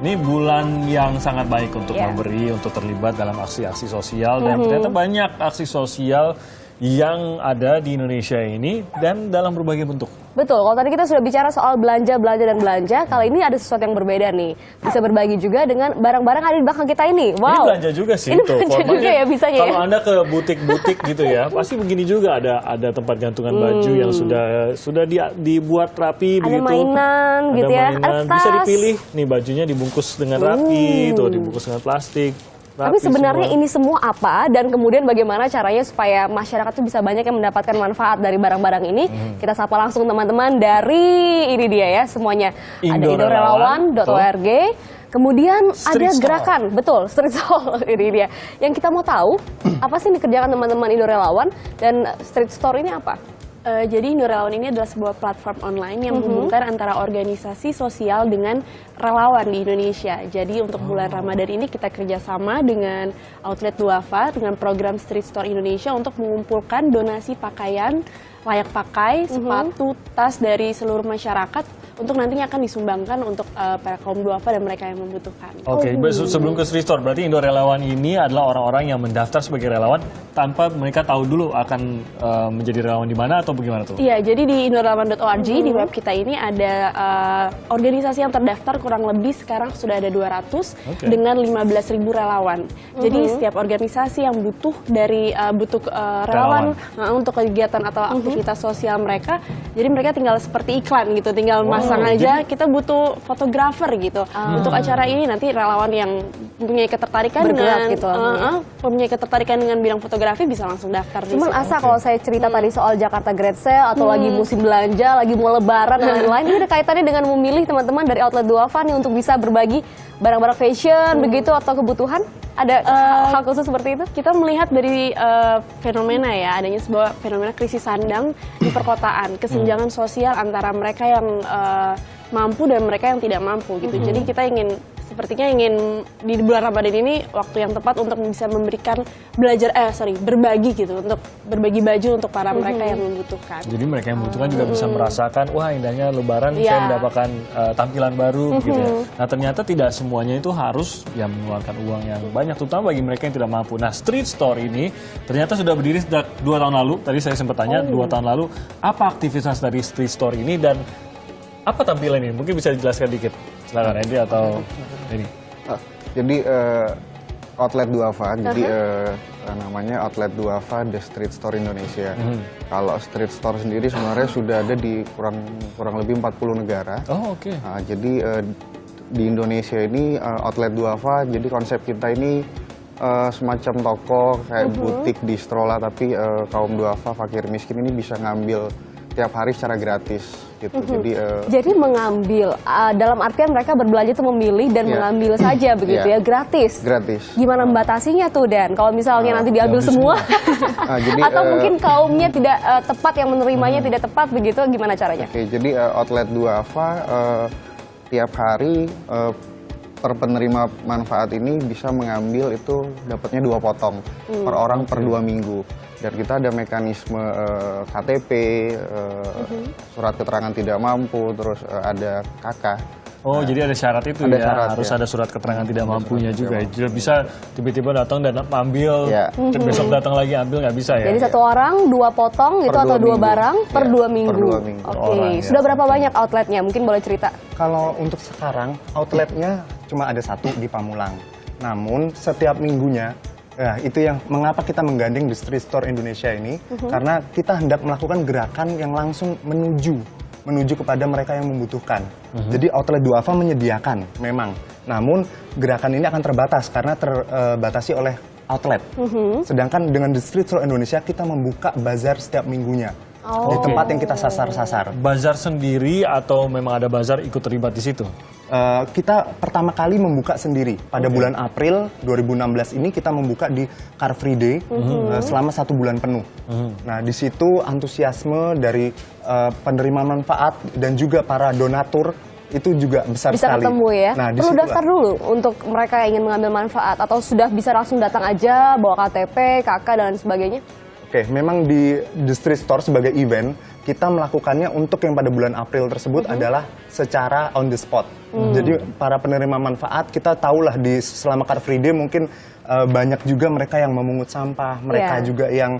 Ini bulan yang sangat baik untuk memberi, untuk terlibat dalam aksi-aksi sosial. Dan ternyata banyak aksi sosial yang ada di Indonesia ini dan dalam berbagai bentuk. Betul, kalau tadi kita sudah bicara soal belanja, dan belanja, kali ini ada sesuatu yang berbeda nih. Bisa berbagi juga dengan barang-barang ada di belakang kita ini. Wow. Ini belanja juga sih. Ini belanja juga ya bisanya. Kalau Anda ke butik-butik gitu ya, pasti begini juga ada tempat gantungan baju yang sudah dibuat rapi ada begitu. Mainan gitu ya. Ada tas. Bisa dipilih nih bajunya dibungkus dengan rapi, tuh dibungkus dengan plastik. Tapi sebenarnya ini semua apa dan kemudian bagaimana caranya supaya masyarakat tuh bisa banyak yang mendapatkan manfaat dari barang-barang ini? Kita sapa langsung teman-teman dari ini dia ya semuanya. Ada indorelawan.org. Kemudian ada gerakan, betul, Street Store ini dia. Yang kita mau tahu apa sih yang dikerjakan teman-teman Indorelawan dan Street Store ini apa? Jadi Indorelawan ini adalah sebuah platform online yang menghubungkan antara organisasi sosial dengan relawan di Indonesia. Jadi untuk bulan Ramadan ini kita kerjasama dengan outlet Duafa dengan program Street Store Indonesia untuk mengumpulkan donasi pakaian layak pakai, sepatu, tas dari seluruh masyarakat untuk nantinya akan disumbangkan untuk para kaum duafa dan mereka yang membutuhkan. Oke, sebelum ke Street Store, berarti Indorelawan ini adalah orang-orang yang mendaftar sebagai relawan tanpa mereka tahu dulu akan menjadi relawan di mana atau bagaimana tuh? Iya, jadi di indorelawan.org di web kita ini ada organisasi yang terdaftar kurang lebih sekarang sudah ada 200 dengan 15.000 relawan. Jadi setiap organisasi yang butuh relawan untuk kegiatan atau aktivitas sosial mereka, jadi mereka tinggal seperti iklan gitu, tinggal masang aja, kita butuh fotografer gitu. Untuk acara ini nanti relawan yang mempunyai ketertarikan mempunyai ketertarikan dengan bidang fotografi bisa langsung daftar. Cuman asa kalau saya cerita tadi soal Jakarta Great Sale atau lagi musim belanja, lagi mau lebaran dan lain-lain, ini ada kaitannya dengan memilih teman-teman dari outlet Duafa nih untuk bisa berbagi barang-barang fashion begitu atau kebutuhan? Ada hal khusus seperti itu? Kita melihat dari fenomena ya, adanya sebuah fenomena krisis sandang di perkotaan, kesenjangan sosial antara mereka yang mampu dan mereka yang tidak mampu gitu. Jadi kita sepertinya ingin di bulan Ramadan ini waktu yang tepat untuk bisa memberikan berbagi gitu, untuk berbagi baju untuk para mereka yang membutuhkan. Jadi mereka yang membutuhkan juga bisa merasakan, wah indahnya Lebaran saya mendapatkan tampilan baru gitu ya. Nah ternyata tidak semuanya itu harus mengeluarkan uang yang banyak, terutama bagi mereka yang tidak mampu. Nah Street Store ini ternyata sudah berdiri sejak 2 tahun lalu. Tadi saya sempat tanya 2 tahun lalu apa aktivitas dari Street Store ini dan apa tampilan ini? Mungkin bisa dijelaskan dikit. Silakan Andy atau ini. Jadi outlet Duafa, jadi namanya outlet Duafa The Street Store Indonesia. Kalau Street Store sendiri sebenarnya sudah ada di kurang lebih 40 negara. Oh oke. Jadi di Indonesia ini outlet Duafa, jadi konsep kita ini semacam toko kayak butik distro lah, tapi kaum duafa fakir miskin ini bisa ngambil tiap hari secara gratis gitu. Jadi mengambil dalam artian mereka berbelanja itu memilih dan mengambil saja begitu ya, gratis. Gratis. Gimana membatasinya tuh Dan? Kalau misalnya nanti diambil semua atau mungkin kaumnya tidak tepat yang menerimanya tidak tepat begitu, gimana caranya? Jadi outlet Duafa tiap hari per penerima manfaat ini bisa mengambil itu dapatnya 2 potong per orang per 2 minggu. Dan kita ada mekanisme KTP, surat keterangan tidak mampu, terus ada KK. Oh, jadi ada syarat itu ada ya, syarat, harus ada surat keterangan tidak mampunya juga. Jadi bisa tiba-tiba datang dan ambil, besok datang lagi ambil, nggak bisa ya? Jadi satu orang 2 potong gitu atau 2 barang per 2 minggu. Oke, sudah berapa banyak outletnya? Mungkin boleh cerita? Kalau untuk sekarang outletnya cuma ada 1 di Pamulang. Namun setiap minggunya, itu yang mengapa kita menggandeng The Street Store Indonesia ini, karena kita hendak melakukan gerakan yang langsung menuju kepada mereka yang membutuhkan. Jadi outlet Duafa menyediakan memang, namun gerakan ini akan terbatas karena terbatasi oleh outlet. Sedangkan dengan The Street Store Indonesia kita membuka bazar setiap minggunya di tempat yang kita sasar. Bazar sendiri atau memang ada bazar ikut terlibat di situ? Kita pertama kali membuka sendiri pada bulan April 2016 ini, kita membuka di Car Free Day selama 1 bulan penuh. Nah di situ antusiasme dari penerima manfaat dan juga para donatur itu juga besar sekali. Bisa ketemu ya. Nah, perlu daftar dulu untuk mereka yang ingin mengambil manfaat atau sudah bisa langsung datang aja bawa KTP, KK dan sebagainya? Oke, memang di The Street Store sebagai event kita melakukannya untuk yang pada bulan April tersebut adalah secara on the spot. Jadi para penerima manfaat kita tahulah selama Car Free Day mungkin banyak juga mereka yang memungut sampah, mereka juga yang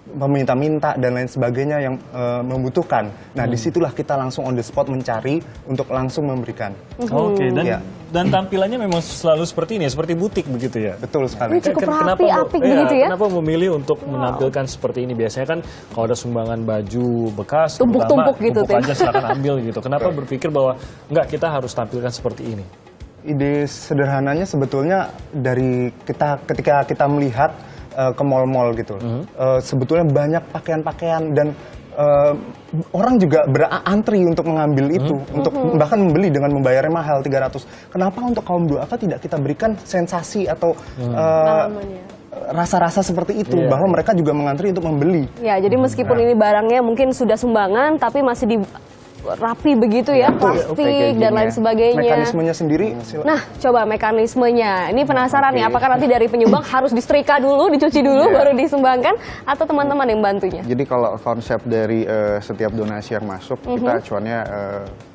meminta-minta dan lain sebagainya yang membutuhkan. Nah, disitulah kita langsung on the spot mencari untuk langsung memberikan. Oke, dan tampilannya memang selalu seperti ini, seperti butik begitu ya? Betul sekali. Ini cukup rapi, apik begitu ya? Kenapa memilih untuk menampilkan seperti ini? Biasanya kan kalau ada sumbangan baju bekas, Tumpuk-tumpuk gitu, tumpuk aja silakan ambil gitu. Kenapa berpikir bahwa enggak, kita harus tampilkan seperti ini? Ide sederhananya sebetulnya dari ketika kita melihat ke mall-mall gitu, sebetulnya banyak pakaian-pakaian dan orang juga berantri untuk mengambil itu, untuk bahkan membeli dengan membayarnya mahal 300. Kenapa untuk kaum duafa tidak kita berikan sensasi atau rasa-rasa seperti itu, bahwa mereka juga mengantri untuk membeli. Ya, jadi meskipun ini barangnya mungkin sudah sumbangan, tapi masih di rapi begitu ya, plastik dan lain sebagainya. Mekanismenya sendiri. Nah, coba mekanismenya. Ini penasaran nih, apakah nanti dari penyumbang harus disetrika dulu, dicuci dulu, baru disumbangkan, atau teman-teman yang bantunya? Jadi kalau konsep dari setiap donasi yang masuk, kita acuannya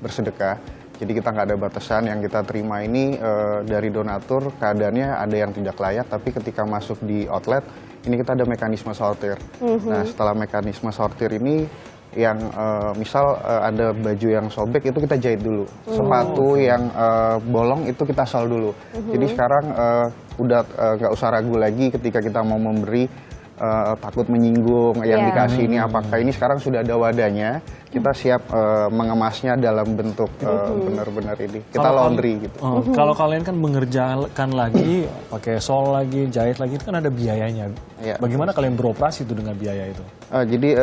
bersedekah. Jadi kita nggak ada batasan, yang kita terima ini dari donatur, keadaannya ada yang tidak layak, tapi ketika masuk di outlet, ini kita ada mekanisme sortir. Nah, setelah mekanisme sortir ini, yang misal ada baju yang sobek itu kita jahit dulu, sepatu yang bolong itu kita sol dulu. Jadi sekarang udah nggak usah ragu lagi ketika kita mau memberi, takut menyinggung yang dikasih ini apakah ini. Sekarang sudah ada wadahnya, kita siap mengemasnya dalam bentuk benar-benar ini kita laundry gitu. Kalau kalian kan mengerjakan lagi, pakai sol lagi, jahit lagi, itu kan ada biayanya. Bagaimana kalian beroperasi itu dengan biaya itu? Jadi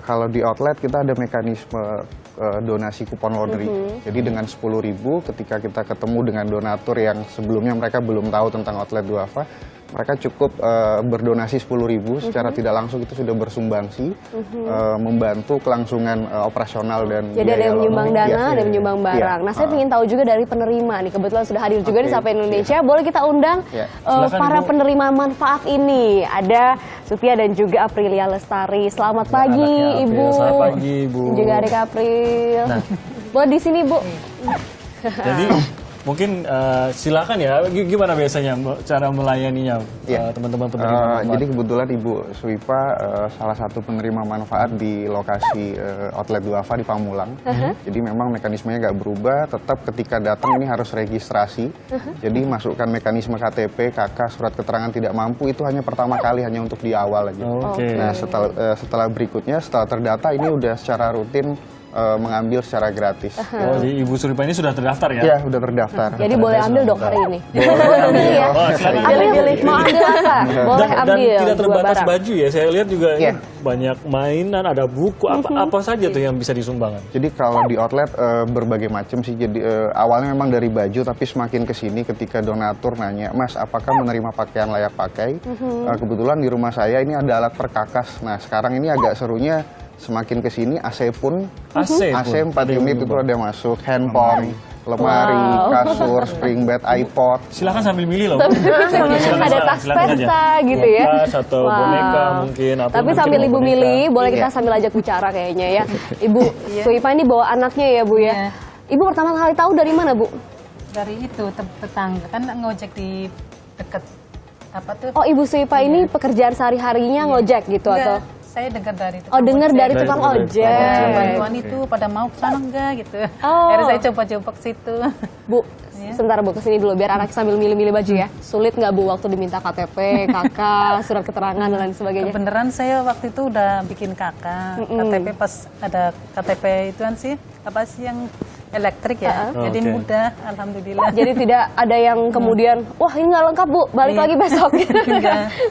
kalau di outlet kita ada mekanisme donasi kupon laundry. Jadi dengan 10.000 ketika kita ketemu dengan donatur yang sebelumnya mereka belum tahu tentang outlet duafa, mereka cukup berdonasi 10.000 secara tidak langsung, itu sudah bersumbangsi, membantu kelangsungan operasional dan jadi ada yang menyumbang dana, ada yang menyumbang barang. Nah, saya ingin tahu juga dari penerima nih, kebetulan sudah hadir juga di Sapa Indonesia. Boleh kita undang para penerima manfaat ini. Ada Supia dan juga Aprilia Lestari. Selamat pagi, Ibu. Selamat pagi, Ibu. Juga adik April. Nah, boleh di sini, Bu. Jadi mungkin silakan ya, gimana biasanya cara melayaninya teman-teman penerima manfaat? Jadi kebetulan Ibu Suipa salah satu penerima manfaat di lokasi outlet duafa di Pamulang. Jadi memang mekanismenya nggak berubah, tetap ketika datang ini harus registrasi. Jadi masukkan mekanisme KTP, KK, surat keterangan tidak mampu, itu hanya pertama kali, hanya untuk di awal aja. Nah setelah berikutnya, setelah terdata ini udah secara rutin mengambil secara gratis. Oh, jadi Ibu Suripa ini sudah terdaftar ya? Iya, sudah terdaftar. Jadi boleh ambil dong hari ini. Boleh ambil ya. Pilih-pilih mau ambil apa? Boleh Dan ambil. tidak terbatas barang. baju ya. Saya lihat juga ini banyak mainan, ada buku, apa saja tuh yang bisa disumbangkan. Jadi kalau di outlet berbagai macam sih. Jadi awalnya memang dari baju, tapi semakin kesini ketika donatur nanya, Mas, apakah menerima pakaian layak pakai? Kebetulan di rumah saya ini ada alat perkakas. Nah, sekarang ini agak serunya, semakin kesini AC pun, AC 4 unit itu ada masuk, handphone, lemari, kasur, spring bed, iPod. Silakan sambil milih loh. Ada tas pesta gitu ya. Tas atau boneka mungkin. Tapi sambil Ibu milih, boleh kita sambil ajak bicara kayaknya ya. Ibu Suipa ini bawa anaknya ya, Bu ya. Ibu pertama kali tahu dari mana, Bu? Dari itu tetangga, kan ngojek di deket apa tuh? Oh, Ibu Suipa ini pekerjaan sehari-harinya ngojek gitu atau? Saya dengar dari tukang Oh, dengar ojek. dari tukang ojek. Bantuan itu pada mau ke sana enggak gitu. Akhirnya saya coba-coba ke situ. Bu, sebentar Bu, kesini dulu biar anak sambil milih-milih baju ya. Sulit nggak Bu waktu diminta KTP, KK, surat keterangan dan lain sebagainya? Beneran saya waktu itu udah bikin KK, KTP pas ada KTP itu kan sih, apa sih yang elektrik ya, jadi mudah, alhamdulillah. Jadi tidak ada yang kemudian, wah ini nggak lengkap Bu, balik lagi besok.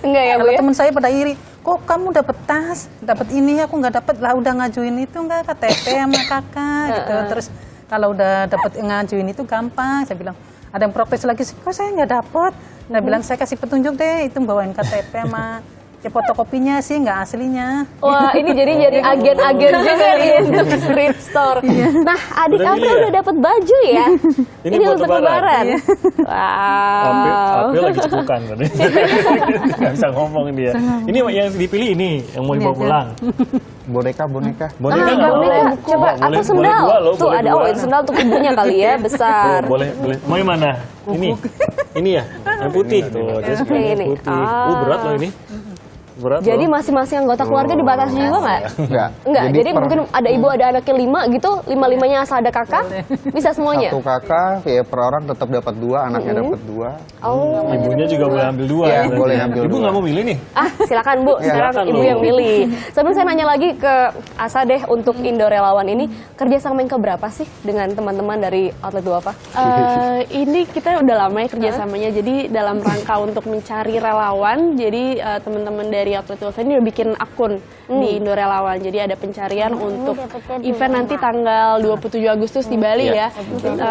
Enggak ya Bu ya? Temen saya pada iri, kok kamu dapat tas, dapat ini, aku nggak dapat lah, udah ngajuin itu nggak KTP sama kakak gitu. Terus kalau udah dapat ngajuin itu gampang, saya bilang. Ada yang protes lagi, kok saya nggak dapat. Saya bilang saya kasih petunjuk deh, itu bawain KTP sama Ya fotokopinya sih nggak aslinya. Wah, ini jadi agen-agen juga nih untuk street store. Nah, adik Udah April milih ya? udah dapat baju ya. Ini buat untuk lebaran. lebaran. April Wow. lagi cepukan tadi. Nggak bisa ngomong dia. Ini yang dipilih ini, yang mau dibawa pulang. Boneka. Boneka Nah, nggak Kak apa-apa. Boneka, coba Boleh- aku sendal. boleh dua loh, Tuh boleh ada, dua. itu sendal untuk ibunya kali ya, besar. Tuh, boleh. Mau yang mana? Ini ya, yang putih. Tuh, dia suka yang Ini. putih. Ah. Berat loh ini. Berat Jadi loh. masing-masing anggota keluarga dibatasi juga nggak? Enggak. Enggak, jadi per mungkin ada ibu ada anaknya 5 gitu, 5-5-nya asal ada kakak, bisa semuanya? satu kakak, ya per orang tetap dapat 2, anaknya dapat 2. Oh. Ibunya juga boleh ambil 2. Iya, berarti boleh ya. ambil Ibu 2. nggak mau milih nih? Ah, silakan Bu, Ya, sekarang silakan Ibu loh. yang milih. Sambil saya nanya lagi ke Asa deh, untuk Indo Relawan ini kerjasama yang keberapa sih dengan teman-teman dari Outlet Duafa? Ini kita udah lama ya kerjasamanya, jadi dalam rangka untuk mencari relawan, jadi teman-teman dari Outlet Duafa ini udah bikin akun di Indo Relawan, jadi ada pencarian untuk event nanti tanggal 27 Agustus di Bali ya.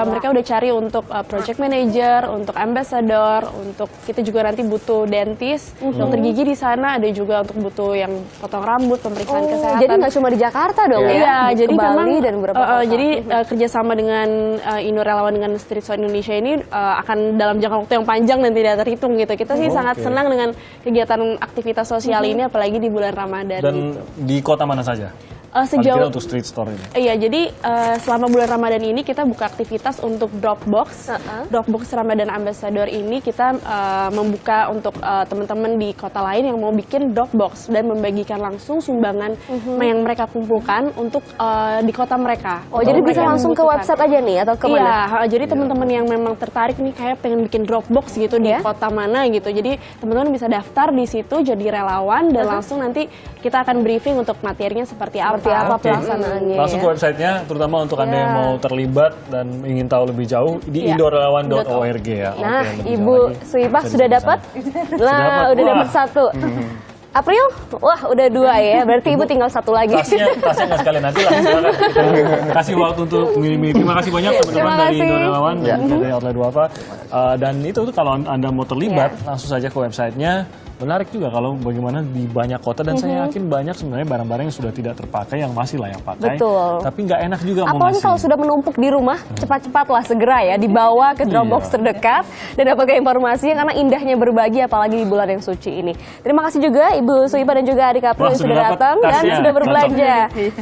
Mereka udah cari untuk project manager, untuk ambassador, untuk kita juga nanti butuh dentist, dokter gigi di sana, ada juga untuk butuh yang potong rambut, pemeriksaan kesehatan. Jadi nggak cuma di Jakarta dong ya? Iya, jadi Ke Bali memang dan beberapa kota. jadi kerjasama dengan Indo Relawan dengan Street Store Indonesia ini akan dalam jangka waktu yang panjang dan tidak terhitung gitu. Kita sih sangat senang dengan kegiatan aktivitas sosial ini, apalagi di bulan Ramadan. Dan Gitu. di kota mana saja? Sejauh Parkirnya untuk street store ini. Iya, jadi selama bulan Ramadan ini kita buka aktivitas untuk Dropbox. Dropbox Ramadan Ambassador ini kita membuka untuk teman-teman di kota lain yang mau bikin Dropbox dan membagikan langsung sumbangan yang mereka kumpulkan untuk di kota mereka. Oh, Untuk jadi mereka bisa yang langsung ke membutuhkan. website aja nih atau ke mana? Iya, jadi teman-teman yang memang tertarik nih kayak pengen bikin Dropbox gitu di kota mana gitu. Jadi teman-teman bisa daftar di situ jadi relawan dan langsung nanti kita akan briefing untuk materinya seperti apa. Seperti apa Oke. pelaksanaannya Langsung ke ya? websitenya, terutama untuk Anda yang mau terlibat dan ingin tahu lebih jauh di Iya. indorelawan.org ya. Nah, Oke, lebih Ibu jauh lagi Suipah bisa sudah disebut dapat? sana. Nah, dapat. udah Wah. dapat 1. April? Wah, udah 2 ya. Berarti Ibu tinggal 1 lagi. Tasnya nggak sekalian nanti lah. Silakan kita kasih waktu untuk milih-milih. Terima kasih banyak teman-teman Terima dari kasih. Indo Relawan dan dari Outlet Duafa. Dan itu tuh kalau Anda mau terlibat, langsung saja ke websitenya. Menarik juga kalau bagaimana di banyak kota dan saya yakin banyak sebenarnya barang-barang yang sudah tidak terpakai yang masih layak pakai. Betul. Tapi nggak enak juga mau Apalagi ngasih. kalau sudah menumpuk di rumah, cepat-cepatlah segera ya dibawa ke Dropbox Iya. terdekat dan dapatkan informasinya karena indahnya berbagi apalagi di bulan yang suci ini. Terima kasih juga Ibu Suipah dan juga adik April Wah, yang sudah sudah dapat datang dan tasnya. sudah berbelanja.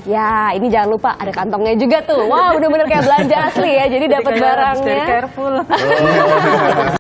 Ya, ini jangan lupa ada kantongnya juga tuh. Wah, benar-benar kayak belanja asli ya. Jadi dapat Jadi kayak harus very barangnya. careful.